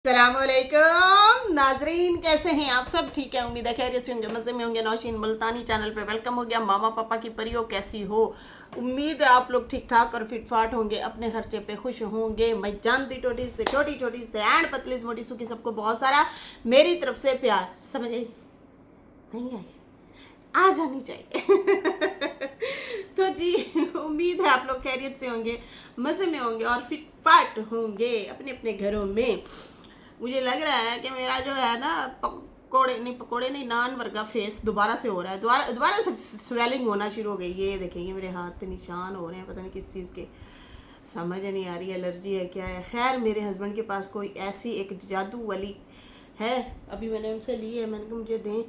अस्सलामुअलैकुम नाजरीन, कैसे हैं आप सब? ठीक है, उम्मीद है खैरियत से होंगे, मज़े में होंगे। नौशीन मुल्तानी चैनल पे वेलकम हो गया। मामा पापा की परियो कैसी हो? उम्मीद है आप लोग ठीक ठाक और फिट फाट होंगे, अपने खर्चे पे खुश होंगे। मैं जानती छोटी से छोटी छोटी से एंड पतली से मोटी सुखी सबको बहुत सारा मेरी तरफ से प्यार। समझ आई? नहीं आई? आ जानी चाहिए। तो जी, उम्मीद है आप लोग खैरियत से होंगे, मज़े में होंगे और फिट फाट होंगे अपने अपने घरों में। मुझे लग रहा है कि मेरा जो है ना पकोड़े नहीं नान वर्गा फेस दोबारा से हो रहा है। दोबारा से स्वेलिंग होना शुरू हो गई। ये देखेंगे मेरे हाथ पे निशान हो रहे हैं, पता नहीं किस चीज़ के, समझ नहीं आ रही एलर्जी है क्या है। खैर, मेरे हस्बैंड के पास कोई ऐसी एक जादू वाली है, अभी मैंने उनसे ली है। मैंने कहा मुझे दें,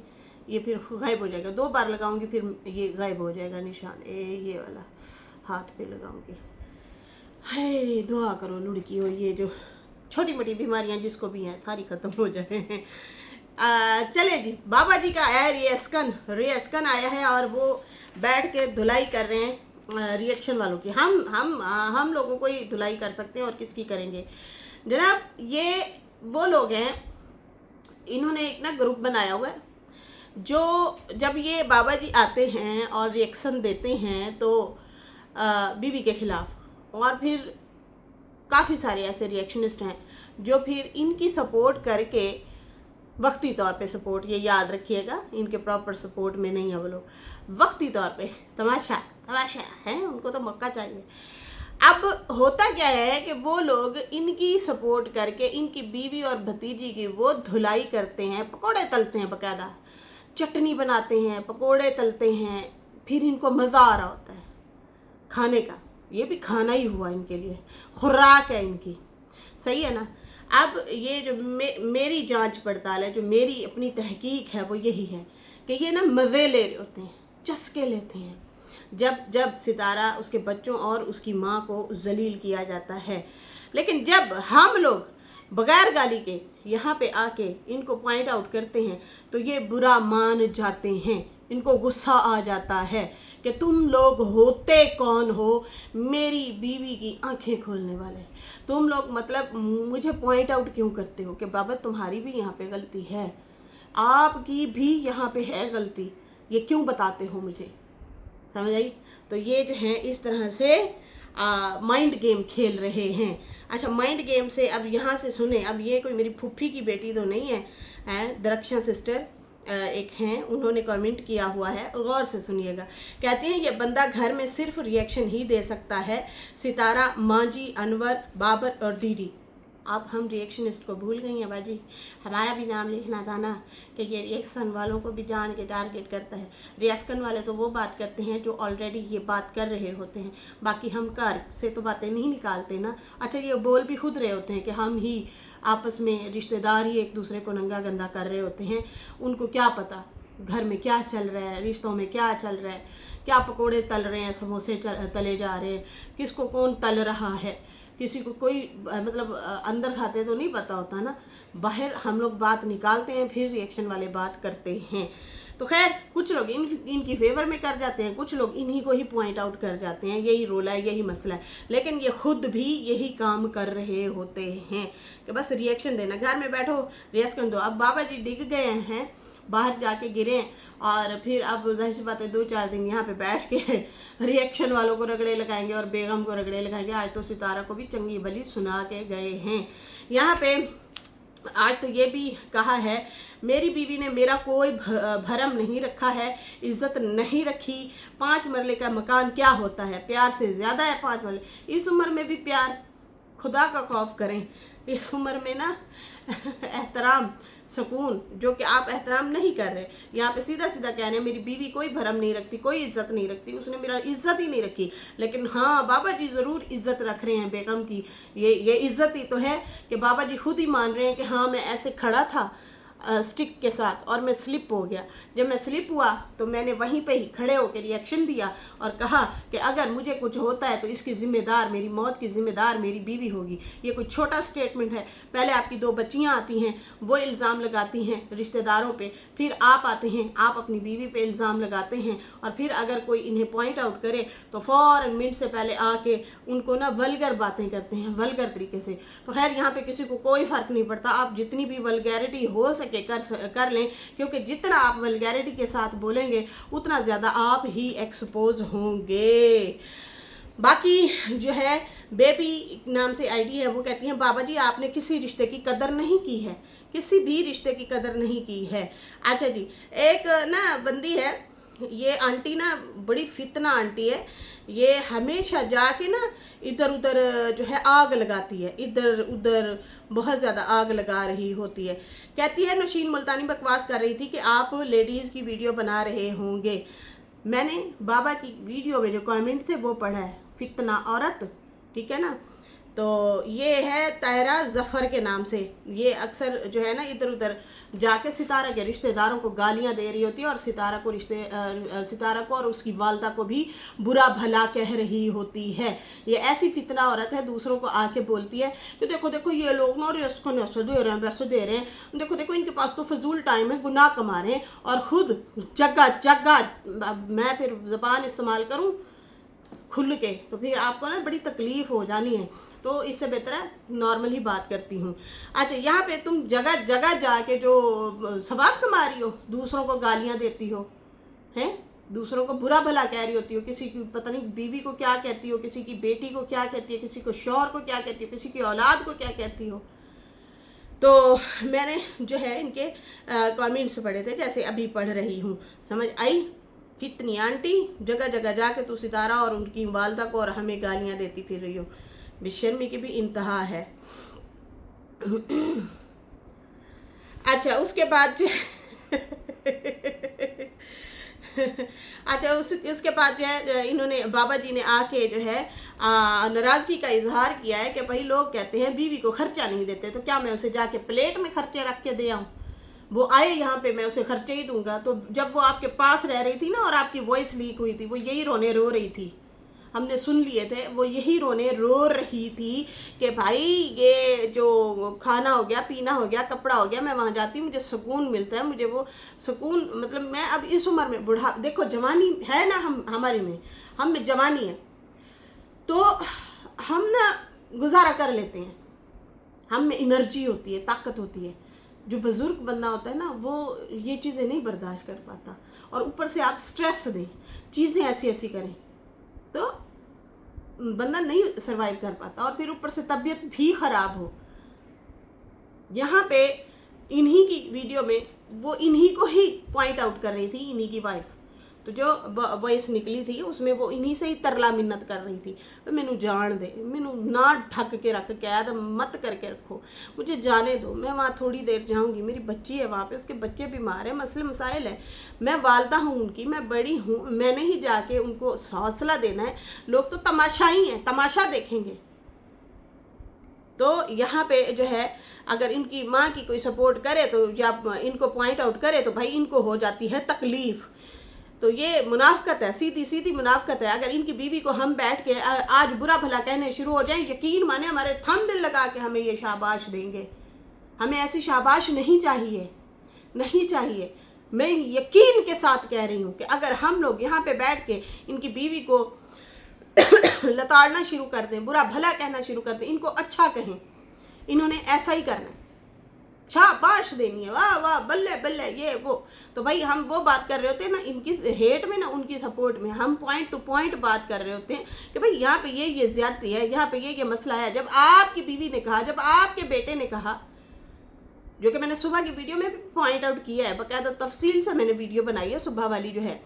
ये फिर गायब हो जाएगा। 2 बार लगाऊंगी फिर ये गायब हो जाएगा निशान। ये वाला हाथ पे लगाऊंगी। हाय, दुआ करो लुढ़की हो, ये जो छोटी मोटी बीमारियां जिसको भी हैं सारी खत्म हो जाए। चले जी, बाबा जी का आया रिएस्कन आया है और वो बैठ के धुलाई कर रहे हैं रिएक्शन वालों की। हम लोगों को ही धुलाई कर सकते हैं और किसकी करेंगे जनाब। ये वो लोग हैं, इन्होंने एक ना ग्रुप बनाया हुआ है, जो जब ये बाबा जी आते हैं और रिएक्शन देते हैं तो बीवी के खिलाफ, और फिर काफ़ी सारे ऐसे रिएक्शनिस्ट हैं जो फिर इनकी सपोर्ट करके, वक्ती तौर पे सपोर्ट, ये याद रखिएगा, इनके प्रॉपर सपोर्ट में नहीं है वो लोग, वक्ती तौर पे तमाशा है, उनको तो मौका चाहिए। अब होता क्या है कि वो लोग इनकी सपोर्ट करके इनकी बीवी और भतीजी की वो धुलाई करते हैं, पकोड़े तलते हैं, बाकायदा चटनी बनाते हैं, पकोड़े तलते हैं, फिर इनको मज़ा आ रहा होता है खाने का। ये भी खाना ही हुआ इनके लिए, खुराक है इनकी, सही है ना। अब ये जो मेरी जांच पड़ताल है, जो मेरी अपनी तहकीक है, वो यही है कि ये ना मज़े ले रहे होते हैं, चस्के लेते हैं जब सितारा, उसके बच्चों और उसकी माँ को जलील किया जाता है। लेकिन जब हम लोग बगैर गाली के यहाँ पे आके इनको पॉइंट आउट करते हैं तो ये बुरा मान जाते हैं, इनको गुस्सा आ जाता है कि तुम लोग होते कौन हो मेरी बीवी की आंखें खोलने वाले। तुम लोग मतलब मुझे पॉइंट आउट क्यों करते हो कि बाबा तुम्हारी भी यहाँ पे गलती है, आपकी भी यहाँ पे है गलती, ये क्यों बताते हो मुझे? समझ आई? तो ये जो है इस तरह से माइंड गेम खेल रहे हैं। अच्छा, माइंड गेम से अब यहाँ से सुने। अब ये कोई मेरी फुफ्फी की बेटी तो नहीं है, दरक्षा सिस्टर एक हैं, उन्होंने कमेंट किया हुआ है, गौर से सुनिएगा। कहते हैं ये बंदा घर में सिर्फ रिएक्शन ही दे सकता है, सितारा, मांझी, अनवर, बाबर और डीडी। अब हम रिएक्शनिस्ट को भूल गई हैं बाजी, हमारा भी नाम लिखना था ना कि ये रिएक्शन वालों को भी जान के टारगेट करता है। रिएक्शन वाले तो वो बात करते हैं जो ऑलरेडी ये बात कर रहे होते हैं, बाकी हम कर से तो बातें नहीं निकालते ना। अच्छा, ये बोल भी खुद रहे होते हैं कि हम ही आपस में रिश्तेदार ही एक दूसरे को नंगा गंदा कर रहे होते हैं। उनको क्या पता घर में क्या चल रहा है, रिश्तों में क्या चल रहा है, क्या पकोड़े तल रहे हैं, समोसे तले जा रहे हैं, किसको कौन तल रहा है, किसी को कोई मतलब अंदर खाते तो नहीं पता होता ना, बाहर हम लोग बात निकालते हैं, फिर रिएक्शन वाले बात करते हैं। तो खैर, कुछ लोग इनकी फेवर में कर जाते हैं, कुछ लोग इन्हीं को ही पॉइंट आउट कर जाते हैं। यही रोला है, यही मसला है। लेकिन ये खुद भी यही काम कर रहे होते हैं कि बस रिएक्शन देना, घर में बैठो रिएक्शन दो। अब बाबा जी डिग गए हैं, बाहर जाके गिरे, और फिर अब जाहिर सी बात है 2-4 दिन यहाँ पे बैठ के रिएक्शन वालों को रगड़े लगाएंगे और बेगम को रगड़े लगाएंगे। आज तो सितारा को भी चंगी भली सुना के गए हैं यहाँ पे। आज तो ये भी कहा है, मेरी बीवी ने मेरा कोई भरम नहीं रखा है, इज्जत नहीं रखी। 5 मरले का मकान क्या होता है, प्यार से ज़्यादा है 5 मरले। इस उम्र में भी प्यार, खुदा का खौफ करें। इस उम्र में ना एहतराम, सुकून, जो कि आप एहतराम नहीं कर रहे। यहाँ पे सीधा सीधा कह रहे हैं मेरी बीवी कोई भरम नहीं रखती, कोई इज्जत नहीं रखती, उसने मेरा इज्जत ही नहीं रखी। लेकिन हाँ, बाबा जी ज़रूर इज्जत रख रहे हैं बेगम की। ये इज्जत ही तो है कि बाबा जी खुद ही मान रहे हैं कि हाँ मैं ऐसे खड़ा था, स्टिक के साथ, और मैं स्लिप हो गया। जब मैं स्लिप हुआ तो मैंने वहीं पे ही खड़े होकर रिएक्शन दिया और कहा कि अगर मुझे कुछ होता है तो इसकी ज़िम्मेदार, मेरी मौत की ज़िम्मेदार मेरी बीवी होगी। ये कोई छोटा स्टेटमेंट है। पहले आपकी 2 बच्चियाँ आती हैं, वो इल्ज़ाम लगाती हैं रिश्तेदारों पे, फिर आप आते हैं, आप अपनी बीवी पे इल्ज़ाम लगाते हैं, और फिर अगर कोई इन्हें पॉइंट आउट करे तो फ़ौरन मिनट से पहले आके उनको ना वल्गर बातें करते हैं, वल्गर तरीके से। तो खैर यहाँ पे किसी को कोई फ़र्क नहीं पड़ता, आप जितनी भी वल्गैरिटी हो सके कर लें, क्योंकि जितना आप वल्गैरिटी के साथ बोलेंगे उतना ज़्यादा आप ही एक्सपोज होंगे। बाकी जो है बेबी नाम से आईडी है, वो कहती हैं बाबा जी आपने किसी रिश्ते की कदर नहीं की है, किसी भी रिश्ते की कदर नहीं की है। अच्छा जी, एक ना बंदी है, ये आंटी ना बड़ी फितना आंटी है, ये हमेशा जाके ना इधर उधर जो है आग लगाती है, इधर उधर बहुत ज़्यादा आग लगा रही होती है। कहती है नौशीन मुल्तानी बकवास कर रही थी कि आप लेडीज़ की वीडियो बना रहे होंगे। मैंने बाबा की वीडियो में जो कमेंट थे वो पढ़ा है, फितना औरत, ठीक है ना। तो ये है ताहिरा ज़फ़र के नाम से, ये अक्सर जो है ना इधर उधर जाके सितारा के रिश्तेदारों को गालियां दे रही होती है, और सितारा को और उसकी वालदा को भी बुरा भला कह रही होती है। ये ऐसी फितना औरत है, दूसरों को आके बोलती है कि देखो देखो ये लोग ना इसको नशे दे रहे हैं, वैसे दे रहे हैं, देखो देखो इनके पास तो फजूल टाइम है, गुनाह कमा रहे हैं, और खुद जगह जगह मैं फिर ज़बान इस्तेमाल करूँ खुल के तो फिर आपको ना बड़ी तकलीफ़ हो जानी है। तो इससे बेहतर है नॉर्मल ही बात करती हूँ। अच्छा, यहाँ पे तुम जगह जगह जाके जो सवाब कमा रही हो, दूसरों को गालियाँ देती हो, हैं, दूसरों को बुरा भला कह रही होती हो, किसी की पता नहीं बीवी को क्या कहती हो, किसी की बेटी को क्या कहती है, किसी को शौहर को क्या कहती हो, किसी की औलाद को क्या कहती हो। तो मैंने जो है इनके कमेंट्स पढ़े थे, जैसे अभी पढ़ रही हूँ, समझ आई। फितनी आंटी, जगह जगह जाके तू सितारा और उनकी वालदा को और हमें गालियाँ देती फिर रही हो, बेशर्मी की भी इंतहा है। अच्छा, उसके बाद जो अच्छा उसके बाद जो है इन्होंने बाबा जी ने आके जो है नाराज़गी का इजहार किया है कि भाई लोग कहते हैं बीवी को खर्चा नहीं देते, तो क्या मैं उसे जाके प्लेट में खर्चे रख के दे आऊँ? वो आए यहाँ पे मैं उसे खर्चे ही दूंगा। तो जब वो आपके पास रह रही थी ना और आपकी वॉइस लीक हुई थी, वो यही रोने रो रही थी, हमने सुन लिए थे, वो यही रोने रो रही थी कि भाई ये जो खाना हो गया, पीना हो गया, कपड़ा हो गया, मैं वहाँ जाती हूँ मुझे सुकून मिलता है, मुझे वो सुकून, मतलब मैं अब इस उम्र में बुढ़ा, देखो जवानी है ना हमारे में, हम में जवानी है तो हम ना गुजारा कर लेते हैं, हम में एनर्जी होती है, ताकत होती है। जो बुज़ुर्ग बंदा होता है ना वो ये चीज़ें नहीं बर्दाश्त कर पाता, और ऊपर से आप स्ट्रेस दें, चीज़ें ऐसी ऐसी करें तो बंदा नहीं सरवाइव कर पाता, और फिर ऊपर से तबीयत भी ख़राब हो। यहाँ पे इन्हीं की वीडियो में वो इन्हीं को ही पॉइंट आउट कर रही थी, इन्हीं की वाइफ, तो जो वॉइस निकली थी उसमें वो इन्हीं से ही तरला मिन्नत कर रही थी, मैनू जान दे, मैनू ना ढक के रख, कैद मत करके रखो, मुझे जाने दो, मैं वहाँ थोड़ी देर जाऊँगी, मेरी बच्ची है वहाँ पे, उसके बच्चे बीमार हैं, मसले मसाइल है, मैं वालदा हूँ उनकी, मैं बड़ी हूँ, मैंने ही जाके उनको हौसला देना है। लोग तो तमाशा ही हैं, तमाशा देखेंगे। तो यहाँ पे जो है अगर इनकी माँ की कोई सपोर्ट करे तो या इनको पॉइंट आउट करे तो भाई इनको हो जाती है तकलीफ़। तो ये मुनाफकत है, सीधी सीधी मुनाफकत है। अगर इनकी बीवी को हम बैठ के आज बुरा भला कहने शुरू हो जाएं, यकीन माने हमारे थंबनेल लगा के हमें ये शाबाश देंगे। हमें ऐसी शाबाश नहीं चाहिए, नहीं चाहिए। मैं यकीन के साथ कह रही हूँ कि अगर हम लोग यहाँ पे बैठ के इनकी बीवी को लताड़ना शुरू कर दें, बुरा भला कहना शुरू कर दें, इनको अच्छा कहें, इन्होंने ऐसा ही करना है, शाबाश देनी है, वाह वाह बल्ले बल्ले ये वो। तो भाई हम वो बात कर रहे होते हैं ना इनकी हेट में, ना उनकी सपोर्ट में, हम पॉइंट टू पॉइंट बात कर रहे होते हैं कि भाई यहाँ पे ये ज्यादती है, यहाँ पे ये मसला है। जब आपकी बीवी ने कहा, जब आपके बेटे ने कहा, जो कि मैंने सुबह की वीडियो में भी पॉइंट आउट किया है, बाकायदा तफसील से मैंने वीडियो बनाई है सुबह वाली जो है,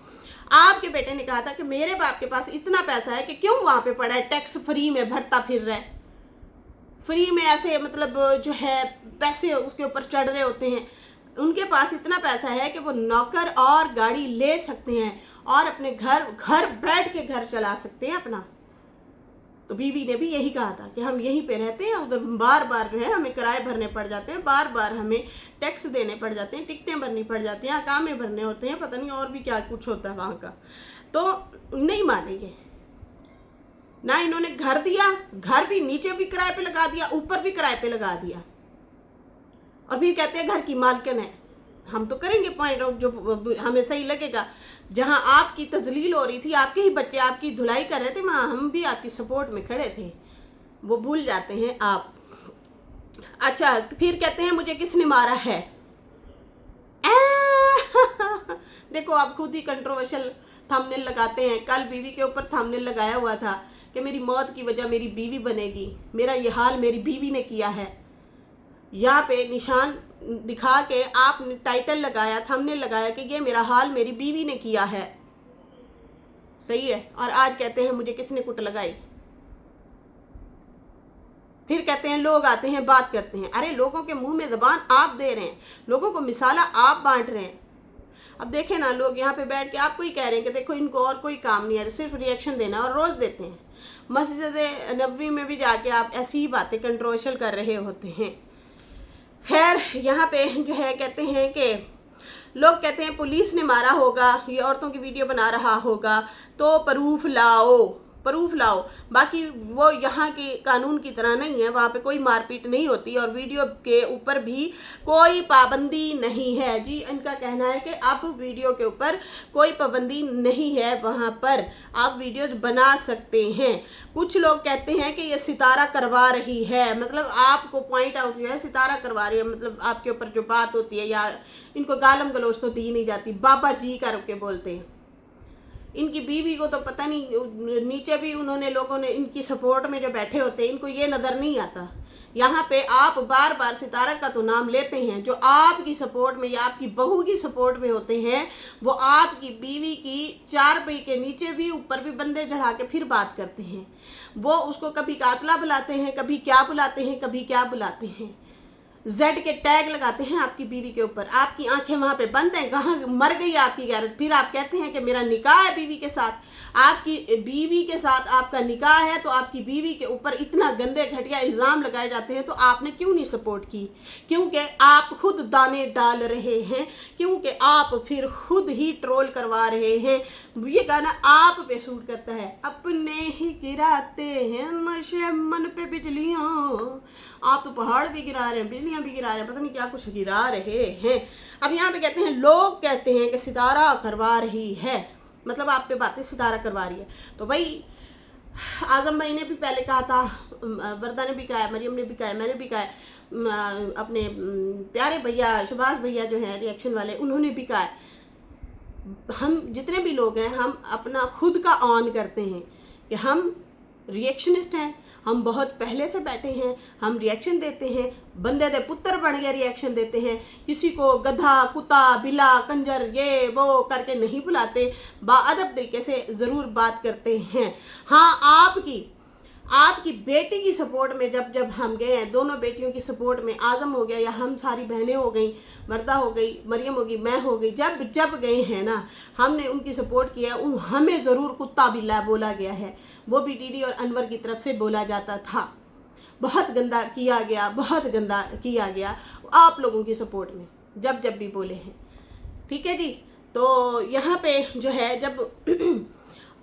आपके बेटे ने कहा था कि मेरे बाप के पास इतना पैसा है कि क्यों वहाँ पे पड़ा है, टैक्स फ्री में भरता फिर रहा है, फ्री में ऐसे मतलब जो है पैसे उसके ऊपर चढ़ रहे होते हैं। उनके पास इतना पैसा है कि वो नौकर और गाड़ी ले सकते हैं और अपने घर बैठ के घर चला सकते हैं अपना। तो बीवी ने भी यही कहा था कि हम यहीं पे रहते हैं, उधर बार बार जो है हमें किराए भरने पड़ जाते हैं, बार बार हमें टैक्स देने पड़ जाते हैं, टिकटें भरनी पड़ जाती हैं, अकामे भरने होते हैं, पता नहीं और भी क्या कुछ होता है वहाँ का। तो नहीं मानेंगे ना, इन्होंने घर दिया, घर भी नीचे भी किराए पे लगा दिया, ऊपर भी किराए पे लगा दिया, और फिर कहते हैं घर की मालकिन है। हम तो करेंगे पॉइंट आउट जो हमें सही लगेगा। जहां आपकी तजलील हो रही थी, आपके ही बच्चे आपकी धुलाई कर रहे थे, वहां हम भी आपकी सपोर्ट में खड़े थे, वो भूल जाते हैं आप। अच्छा, फिर कहते हैं मुझे किसने मारा है। देखो, आप खुद ही कंट्रोवर्शियल थंबनेल लगाते हैं। कल बीवी के ऊपर थंबनेल लगाया हुआ था कि मेरी मौत की वजह मेरी बीवी बनेगी, मेरा ये हाल मेरी बीवी ने किया है। यहाँ पे निशान दिखा के आपने टाइटल लगाया, थंबनेल लगाया कि ये मेरा हाल मेरी बीवी ने किया है। सही है। और आज कहते हैं मुझे किसने कुट लगाई। फिर कहते हैं लोग आते हैं बात करते हैं। अरे लोगों के मुंह में ज़बान आप दे रहे हैं, लोगों को मिसाला आप बांट रहे हैं। अब देखें ना, लोग यहाँ पे बैठ के आपको ही कह रहे हैं कि देखो इनको और कोई काम नहीं है, सिर्फ रिएक्शन देना, और रोज़ देते हैं। मस्जिद नबवी में भी जाके आप ऐसी ही बातें कंट्रोवर्शियल कर रहे होते हैं। खैर, यहाँ पे जो है कहते हैं कि लोग कहते हैं पुलिस ने मारा होगा, ये औरतों की वीडियो बना रहा होगा, तो प्रूफ लाओ, प्रूफ लाओ। बाकी वो यहाँ के कानून की तरह नहीं है, वहाँ पे कोई मारपीट नहीं होती, और वीडियो के ऊपर भी कोई पाबंदी नहीं है जी। इनका कहना है कि अब वीडियो के ऊपर कोई पाबंदी नहीं है, वहाँ पर आप वीडियो बना सकते हैं। कुछ लोग कहते हैं कि ये सितारा करवा रही है, मतलब आपको पॉइंट आउट जो है सितारा करवा रही है, मतलब आपके ऊपर जो बात होती है, या इनको गालम गलोच तो दी नहीं जाती, बाबा जी करके बोलते हैं। इनकी बीवी को तो पता नहीं, नीचे भी उन्होंने लोगों ने इनकी सपोर्ट में जो बैठे होते हैं, इनको ये नज़र नहीं आता। यहाँ पे आप बार बार सितारा का तो नाम लेते हैं, जो आपकी सपोर्ट में या आपकी बहू की सपोर्ट में होते हैं, वो आपकी बीवी की चारपाई के नीचे भी ऊपर भी बंदे चढ़ा के फिर बात करते हैं। वो उसको कभी कातला बुलाते हैं, कभी क्या बुलाते हैं, कभी क्या बुलाते हैं, जेड के टैग लगाते हैं आपकी बीवी के ऊपर। आपकी आंखें वहां पे बंद हैं, कहाँ मर गई आपकी गैरत। फिर आप कहते हैं कि मेरा निकाह है बीवी के साथ, आपकी बीवी के साथ आपका निकाह है, तो आपकी बीवी के ऊपर इतना गंदे घटिया इल्ज़ाम लगाए जाते हैं, तो आपने क्यों नहीं सपोर्ट की? क्योंकि आप खुद दाने डाल रहे हैं, क्योंकि आप फिर खुद ही ट्रोल करवा रहे हैं। ये गाना आप पे सूट करता है। अपने ही गिराते हैं नशे मन पे बिजलियाँ, आप तो पहाड़ भी गिरा रहे हैं, बिजलियाँ भी गिरा रहे हैं, पता नहीं क्या कुछ गिरा रहे हैं। अब यहाँ पे कहते हैं, लोग कहते हैं कि सितारा करवा रही है, मतलब आप पे बातें सितारा करवा रही है। तो भाई आजम भाई ने भी पहले कहा था, वरदा ने भी कहा है, मरियम ने भी कहा है, मैंने भी कहा है, अपने प्यारे भैया सुभाष भैया जो हैं रिएक्शन वाले, उन्होंने भी कहा है। हम जितने भी लोग हैं, हम अपना खुद का ऑन करते हैं कि हम रिएक्शनिस्ट हैं, हम बहुत पहले से बैठे हैं, हम रिएक्शन देते हैं, बंदे दे पुत्र बन गए रिएक्शन देते हैं। किसी को गधा, कुत्ता, बिला, कंजर, ये वो करके नहीं बुलाते, बाअदब तरीके से ज़रूर बात करते हैं। हाँ, आपकी बेटी की सपोर्ट में जब हम गए हैं, दोनों बेटियों की सपोर्ट में, आज़म हो गया या हम सारी बहनें हो गई, वरदा हो गई, मरियम होगी, मैं हो गई, जब गए हैं ना, हमने उनकी सपोर्ट किया, हमें ज़रूर कुत्ता बिल्ला बोला गया है। वो भी डीडी और अनवर की तरफ से बोला जाता था। बहुत गंदा किया गया, बहुत गंदा किया गया आप लोगों की सपोर्ट में, जब भी बोले हैं। ठीक है जी। तो यहाँ पे जो है, जब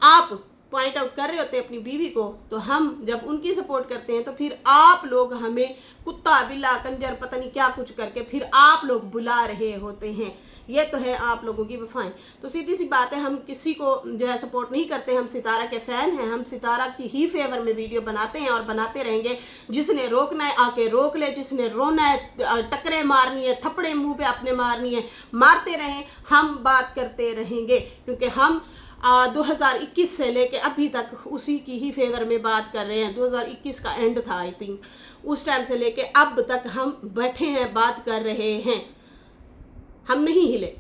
आप पॉइंट आउट कर रहे होते हैं अपनी बीवी को, तो हम जब उनकी सपोर्ट करते हैं, तो फिर आप लोग हमें कुत्ता, बिल्ला, कंजर, पता नहीं क्या कुछ करके फिर आप लोग बुला रहे होते हैं। ये तो है आप लोगों की वफाएं। तो सीधी सी बात है, हम किसी को जो है सपोर्ट नहीं करते, हम सितारा के फ़ैन हैं, हम सितारा की ही फेवर में वीडियो बनाते हैं और बनाते रहेंगे। जिसने रोकना है आके रोक ले, जिसने रोना है, टकरे मारनी है, थप्पड़े मुंह पे अपने मारनी है, मारते रहें, हम बात करते रहेंगे, क्योंकि हम 2021 से लेके अभी तक उसी की ही फेवर में बात कर रहे हैं। 2021 का एंड था आई थिंक, उस टाइम से लेके अब तक हम बैठे हैं, बात कर रहे हैं, हम नहीं हिले।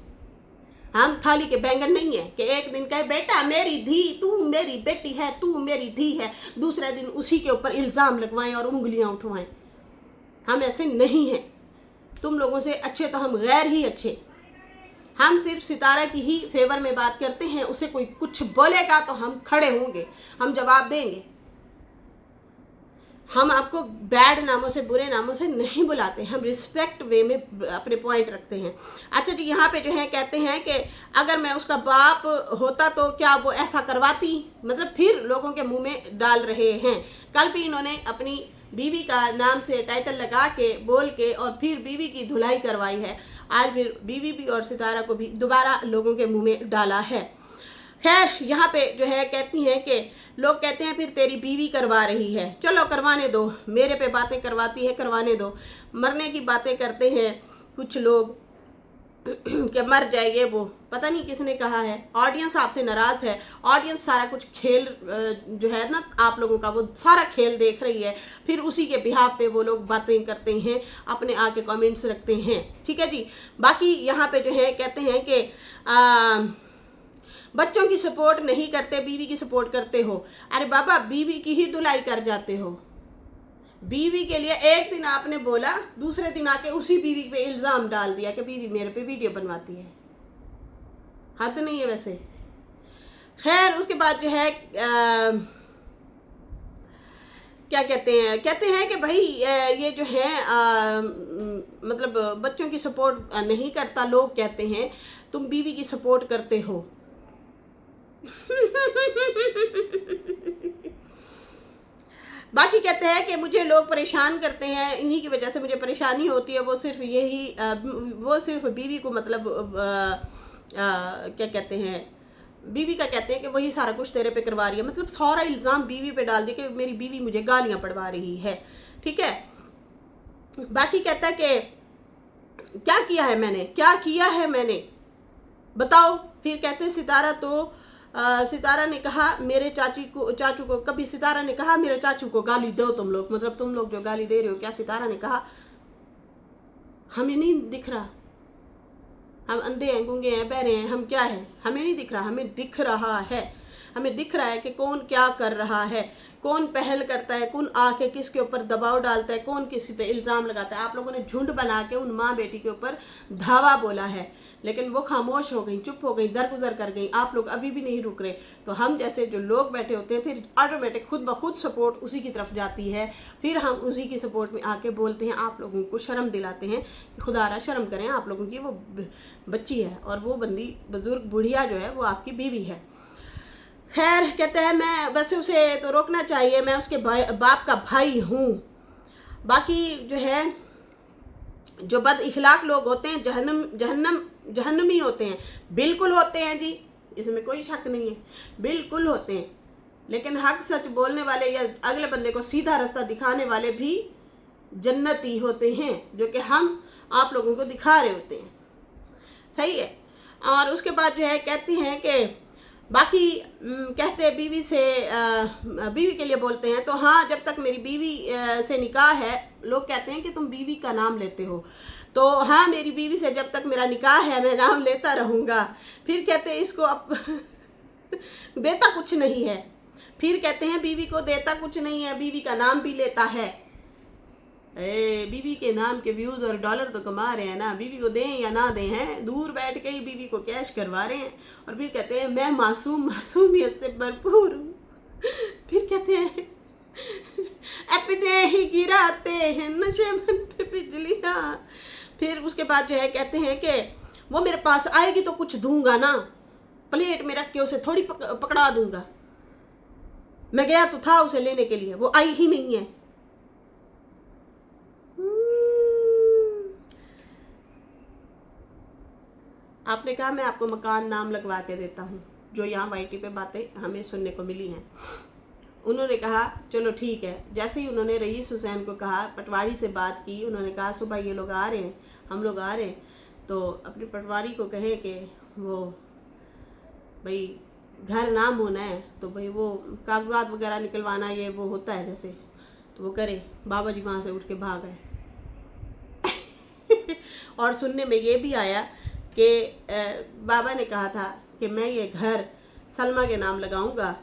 हम थाली के बैंगन नहीं है कि एक दिन कहे बेटा मेरी धी, तू मेरी बेटी है, तू मेरी धी है, दूसरे दिन उसी के ऊपर इल्ज़ाम लगवाएं और उंगलियां उठवाएं। हम ऐसे नहीं हैं। तुम लोगों से अच्छे तो हम गैर ही अच्छे। हम सिर्फ सितारा की ही फेवर में बात करते हैं। उसे कोई कुछ बोलेगा तो हम खड़े होंगे, हम जवाब देंगे। हम आपको बैड नामों से, बुरे नामों से नहीं बुलाते, हम रिस्पेक्ट वे में अपने पॉइंट रखते हैं। अच्छा जी, यहाँ पे जो है कहते हैं कि अगर मैं उसका बाप होता तो क्या वो ऐसा करवाती, मतलब फिर लोगों के मुंह में डाल रहे हैं। कल भी इन्होंने अपनी बीवी का नाम से टाइटल लगा के बोल के और फिर बीवी की धुलाई करवाई है। आज फिर बीवी भी और सितारा को भी दोबारा लोगों के मुंह में डाला है। खैर, यहाँ पे जो है कहती हैं कि लोग कहते हैं फिर तेरी बीवी करवा रही है, चलो करवाने दो, मेरे पे बातें करवाती है, करवाने दो। मरने की बातें करते हैं कुछ लोग कि मर जाएंगे, वो पता नहीं किसने कहा है। ऑडियंस आपसे नाराज़ है, ऑडियंस सारा कुछ खेल जो है ना आप लोगों का, वो सारा खेल देख रही है, फिर उसी के बिहाफ पे वो लोग बातें करते हैं, अपने आके कमेंट्स रखते हैं। ठीक है जी। बाकी यहाँ पे जो है कहते हैं कि बच्चों की सपोर्ट नहीं करते, बीवी की सपोर्ट करते हो। अरे बाबा, बीवी की ही धुलाई कर जाते हो। बीवी के लिए एक दिन आपने बोला, दूसरे दिन आके उसी बीवी पे इल्ज़ाम डाल दिया कि बीवी मेरे पे वीडियो बनवाती है। हद नहीं है वैसे। खैर, उसके बाद जो है क्या कहते हैं कि भाई ये जो है मतलब बच्चों की सपोर्ट नहीं करता। लोग कहते हैं तुम बीवी की सपोर्ट करते हो। बाकी कहते हैं कि मुझे लोग परेशान करते हैं, इन्हीं की वजह से मुझे परेशानी होती है। वो सिर्फ यही वो सिर्फ बीवी को मतलब क्या कहते हैं, बीवी का कहते हैं कि वही सारा कुछ तेरे पे करवा रही है, मतलब सारा इल्ज़ाम बीवी पे डाल दिया कि मेरी बीवी मुझे गालियां पड़वा रही है। ठीक है। बाकी कहता है कि क्या किया है मैंने, क्या किया है मैंने, बताओ। फिर कहते हैं सितारा तो सितारा ने कहा मेरे चाचू को, कभी सितारा ने कहा मेरे चाचू को गाली दो तुम लोग, मतलब तुम लोग जो गाली दे रहे हो, क्या सितारा ने कहा हमें नहीं दिख रहा, हम अंधे हैं, गूंगे हैं, बहरे हैं, हम क्या है, हमें नहीं दिख रहा, हमें दिख रहा है। हमें दिख रहा है कि कौन क्या कर रहा है, कौन पहल करता है, कौन आके किसके ऊपर दबाव डालता है, कौन किसी पे इल्ज़ाम लगाता है। आप लोगों ने झुंड बना के उन माँ बेटी के ऊपर धावा बोला है, लेकिन वो खामोश हो गई, चुप हो गई, दरगुजर कर गई। आप लोग अभी भी नहीं रुक रहे। तो हम जैसे जो लोग बैठे होते हैं, फिर ऑटोमेटिक खुद ब खुद सपोर्ट उसी की तरफ जाती है, फिर हम उसी की सपोर्ट में आके बोलते हैं, आप लोगों को शर्म दिलाते हैं कि खुदारा शर्म करें, आप लोगों की वो बच्ची है और वो बंदी बुजुर्ग बुढ़िया जो है वो आपकी बीवी है। खैर, कहते हैं मैं वैसे उसे तो रोकना चाहिए, मैं उसके बाप का भाई हूँ। बाकी जो है जो बद इखलाक लोग होते हैं जहन्नमी होते हैं, बिल्कुल होते हैं जी, इसमें कोई शक नहीं है, बिल्कुल होते हैं। लेकिन हक सच बोलने वाले या अगले बंदे को सीधा रास्ता दिखाने वाले भी जन्नती होते हैं, जो कि हम आप लोगों को दिखा रहे होते हैं। सही है। और उसके बाद जो है कहती हैं कि बाकी कहते हैं बीवी से बीवी के लिए बोलते हैं तो हाँ, जब तक मेरी बीवी से निकाह है, लोग कहते हैं कि तुम बीवी का नाम लेते हो, तो हाँ, मेरी बीवी से जब तक मेरा निकाह है मैं नाम लेता रहूँगा। फिर कहते हैं इसको अब देता कुछ नहीं है, फिर कहते हैं बीवी को देता कुछ नहीं है, बीवी का नाम भी लेता है। बीवी के नाम के व्यूज़ और डॉलर तो कमा रहे हैं ना, बीवी को दें या ना दें, हैं दूर बैठ के ही बीवी को कैश करवा रहे हैं। और फिर कहते हैं मैं मासूमियत से भरपूर हूँ। फिर कहते हैं अपने ही गिराते हैं नशे मन पे बिजलियाँ। फिर उसके बाद जो है कहते हैं कि वो मेरे पास आएगी तो कुछ दूंगा ना, प्लेट में रख के उसे थोड़ी पकड़ा दूंगा। मैं गया तो था उसे लेने के लिए, वो आई ही नहीं है। आपने कहा मैं आपको मकान नाम लगवा के देता हूँ, जो यहाँ वाईटी पे बातें हमें सुनने को मिली हैं। उन्होंने कहा चलो ठीक है। जैसे ही उन्होंने रईस हुसैन को कहा, पटवारी से बात की, उन्होंने कहा सुबह ये लोग आ रहे हैं, हम लोग आ रहे हैं, तो अपने पटवारी को कहें कि वो भाई घर नाम होना है तो भाई वो कागजात वगैरह निकलवाना ये वो होता है जैसे, तो वो करे। बाबा जी वहाँ से उठ के भाग गए। और सुनने में ये भी आया कि बाबा ने कहा था कि मैं ये घर सलमा के नाम लगाऊंगा,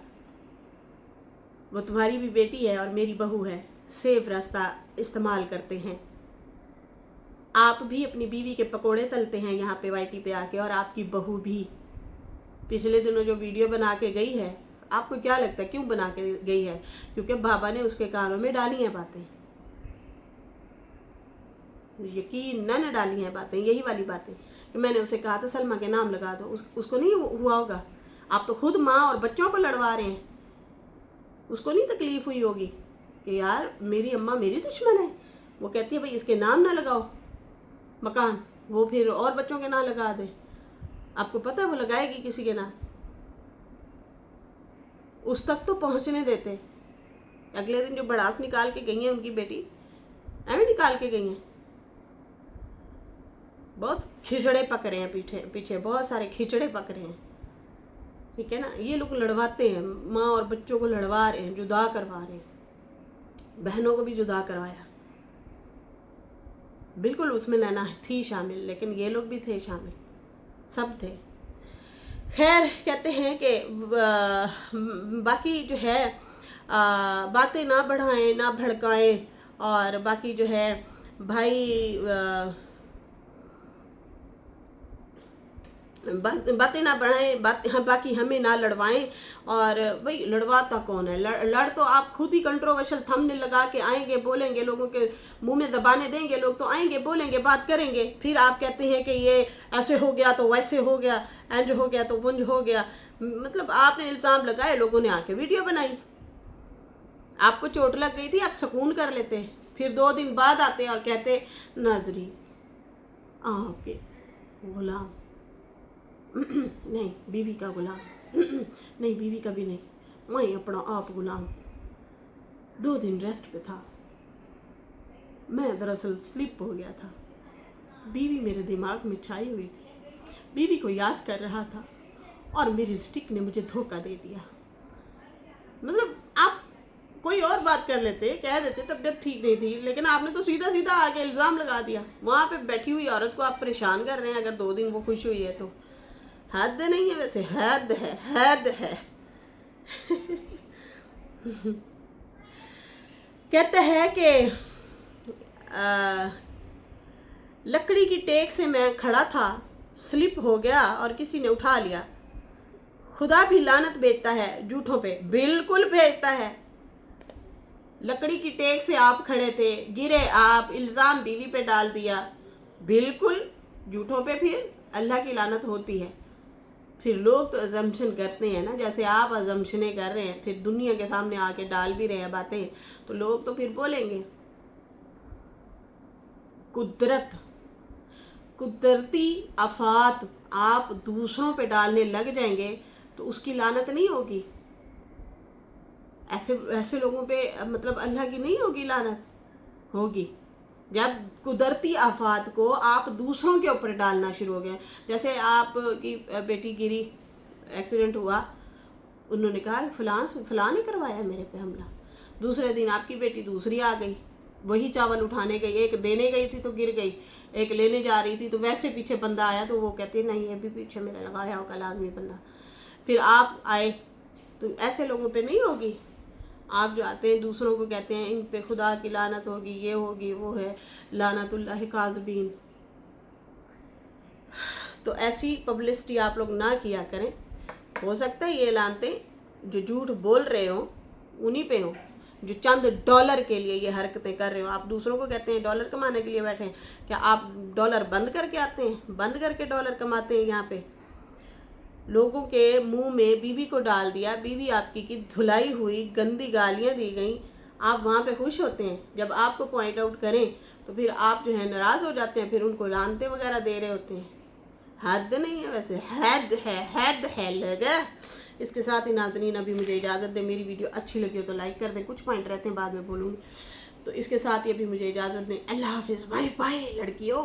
वो तुम्हारी भी बेटी है और मेरी बहू है, सेफ रास्ता इस्तेमाल करते हैं। आप भी अपनी बीवी के पकोड़े तलते हैं यहाँ पे वाईटी पे आके, और आपकी बहू भी पिछले दिनों जो वीडियो बना के गई है, आपको क्या लगता है क्यों बना के गई है? क्योंकि बाबा ने उसके कानों में डाली हैं बातें, यकीनन डाली हैं बातें, यही वाली बातें कि मैंने उसे कहा था सलमा के नाम लगा दो, उसको नहीं हुआ होगा। आप तो खुद माँ और बच्चों को लड़वा रहे हैं, उसको नहीं तकलीफ हुई होगी कि यार मेरी अम्मा मेरी दुश्मन है। वो कहती है भाई इसके नाम ना लगाओ मकान, वो फिर और बच्चों के नाम लगा दे। आपको पता है वो लगाएगी किसी के नाम? उस तक तो पहुंचने देते। अगले दिन जो भड़ास निकाल के गई है उनकी बेटी, ऐਵੇਂ निकाल के गई हैं। बहुत खिचड़े पक रहे हैं पीछे पीछे, बहुत सारे खिचड़े पक रहे हैं, ठीक है ना। ये लोग लड़वाते हैं, माँ और बच्चों को लड़वा रहे हैं, जुदा करवा रहे हैं, बहनों को भी जुदा करवाया। बिल्कुल उसमें नैना थी शामिल, लेकिन ये लोग भी थे शामिल, सब थे। खैर कहते हैं कि बाकी जो है बातें ना बढ़ाएं ना भड़काएं, और बाकी जो है भाई बातें ना बढ़ाएं, बाकी हमें ना लड़वाएं। और भाई लड़वाता कौन है? लड़ तो आप खुद ही कंट्रोवर्शियल थंबनेल लगा के आएंगे, बोलेंगे, लोगों के मुंह में दबाने देंगे, लोग तो आएंगे, बोलेंगे, बात करेंगे, फिर आप कहते हैं कि ये ऐसे हो गया तो वैसे हो गया, इंज हो गया तो वंज हो गया। मतलब आपने इल्ज़ाम लगाए, लोगों ने आके वीडियो बनाई, आपको चोट लग गई थी, आप सुकून कर लेते, फिर 2 दिन बाद आते और कहते नाजरी आपके गुलाम नहीं बीवी का गुलाम नहीं, बीवी का भी नहीं, मैं अपना आप गुलाम। 2 दिन रेस्ट पे था, मैं दरअसल स्लिप हो गया था, बीवी मेरे दिमाग में छाई हुई थी, बीवी को याद कर रहा था और मेरी स्टिक ने मुझे धोखा दे दिया। मतलब आप कोई और बात कर लेते, कह देते तबीयत ठीक नहीं थी, लेकिन आपने तो सीधा सीधा आके इल्ज़ाम लगा दिया। वहाँ पे बैठी हुई औरत को आप परेशान कर रहे हैं। अगर 2 दिन वो खुश हुई है तो हद नहीं है? वैसे हद है, हद है। कहते हैं कि लकड़ी की टेक से मैं खड़ा था, स्लिप हो गया और किसी ने उठा लिया। खुदा भी लानत भेजता है झूठों पे, बिल्कुल भेजता है। लकड़ी की टेक से आप खड़े थे, गिरे आप, इल्ज़ाम बीवी पे डाल दिया, बिल्कुल झूठों पे फिर अल्लाह की लानत होती है। फिर लोग तो अजम्पशन करते हैं ना, जैसे आप अजम्पशनें कर रहे हैं, फिर दुनिया के सामने आके डाल भी रहे हैं बातें, तो लोग तो फिर बोलेंगे। कुदरती आफात आप दूसरों पे डालने लग जाएंगे तो उसकी लानत नहीं होगी? ऐसे लोगों पे मतलब अल्लाह की नहीं होगी लानत? होगी। जब कुदरती आफात को आप दूसरों के ऊपर डालना शुरू हो गए, जैसे आपकी बेटी गिरी, एक्सीडेंट हुआ, उन्होंने कहा फलां ने करवाया मेरे पे हमला। दूसरे दिन आपकी बेटी दूसरी आ गई, वही चावल उठाने गई, एक देने गई थी तो गिर गई, एक लेने जा रही थी तो वैसे पीछे बंदा आया तो वो कहती नहीं ये भी पीछे मेरा लगाया होगा लाजमी बंदा। फिर आप आए तो ऐसे लोगों पे नहीं होगी? आप जो आते हैं दूसरों को कहते हैं इन पे खुदा की लानत होगी, ये होगी, वो है लानतुल्लाह काज़िबीन। तो ऐसी पब्लिसिटी आप लोग ना किया करें। हो सकता है ये लानतें जो झूठ बोल रहे हो उन्हीं पे हो, जो चंद डॉलर के लिए ये हरकतें कर रहे हो। आप दूसरों को कहते हैं डॉलर कमाने के लिए बैठे हैं, क्या आप डॉलर बंद करके आते हैं? बंद करके डॉलर कमाते हैं। यहाँ पे लोगों के मुंह में बीवी को डाल दिया, बीवी आपकी की धुलाई हुई, गंदी गालियाँ दी गई, आप वहाँ पे खुश होते हैं। जब आपको पॉइंट आउट करें तो फिर आप जो है नाराज़ हो जाते हैं, फिर उनको लानते वगैरह दे रहे होते हैं। हद नहीं है? वैसे हद है लगा। इसके साथ ही नाज़रीन अभी मुझे इजाज़त दें। मेरी वीडियो अच्छी लगी हो तो लाइक कर दें, कुछ पॉइंट रहते हैं बाद में बोलूँगी, तो इसके साथ ही अभी मुझे इजाज़त दें। अल्लाह हाफिज़, बाय बाय लड़कियों।